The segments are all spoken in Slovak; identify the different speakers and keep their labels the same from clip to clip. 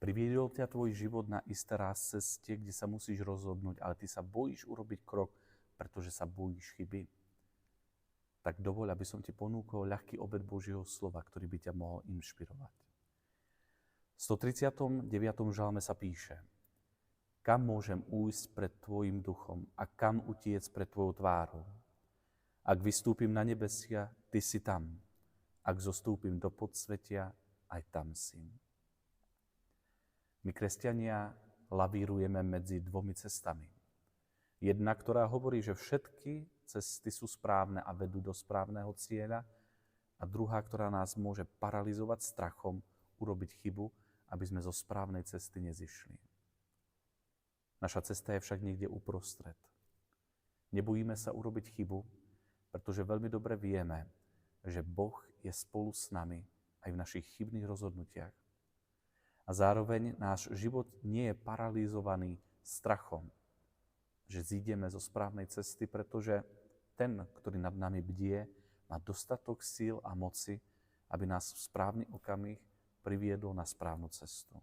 Speaker 1: Priviedol ťa tvoj život na isté raz ceste, kde sa musíš rozhodnúť, ale ty sa bojíš urobiť krok, pretože sa bojíš chyby. Tak dovoľ, aby som ti ponúkol ľahký obed Božieho slova, ktorý by ťa mohol inšpirovať. V 139. žalme sa píše: Kam môžem újsť pred tvojim duchom a kam utiec pred tvojou tvárou? Ak vystúpim na nebesia, ty si tam. Ak zostúpim do podsvetia, aj tam si. My, kresťania, lavírujeme medzi dvomi cestami. Jedna, ktorá hovorí, že všetky cesty sú správne a vedú do správneho cieľa, a druhá, ktorá nás môže paralyzovať strachom urobiť chybu, aby sme zo správnej cesty nezišli. Naša cesta je však niekde uprostred. Nebojíme sa urobiť chybu, pretože veľmi dobre vieme, že Boh je spolu s nami aj v našich chybných rozhodnutiach. A zároveň náš život nie je paralizovaný strachom, že zídeme zo správnej cesty, pretože ten, ktorý nad nami bdie, má dostatok síl a moci, aby nás v správny okamih priviedol na správnu cestu.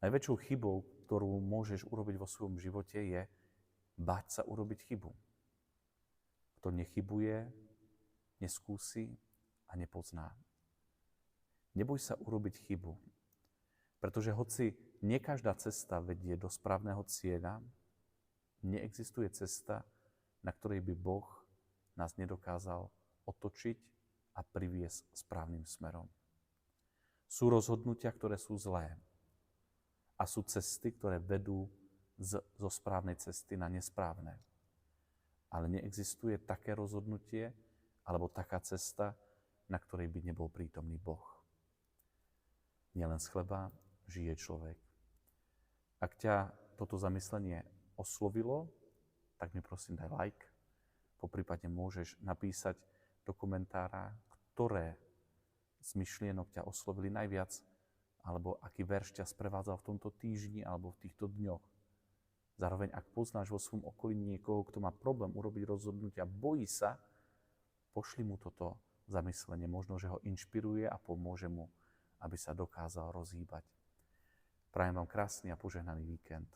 Speaker 1: Najväčšou chybou, ktorú môžeš urobiť vo svojom živote, je báť sa urobiť chybu. Kto nechybuje, neskúsi a nepozná. Neboj sa urobiť chybu, pretože hoci nie každá cesta vedie do správneho cieľa, neexistuje cesta, na ktorej by Boh nás nedokázal otočiť a priviesť správnym smerom. Sú rozhodnutia, ktoré sú zlé, a sú cesty, ktoré vedú zo správnej cesty na nesprávne. Ale neexistuje také rozhodnutie alebo taká cesta, na ktorej by nebol prítomný Boh. Nielen z chleba žije človek. Ak ťa toto zamyslenie oslovilo, tak mi prosím daj like. Poprípadne môžeš napísať do komentára, ktoré z myšlienok ťa oslovili najviac, alebo aký verš ťa sprevádzal v tomto týždni alebo v týchto dňoch. Zároveň, ak poznáš vo svojom okolí niekoho, kto má problém urobiť rozhodnutia, bojí sa, pošli mu toto zamyslenie. Možno, že ho inšpiruje a pomôže mu, aby sa dokázal rozhýbať. Prajem vám krásny a požehnaný víkend.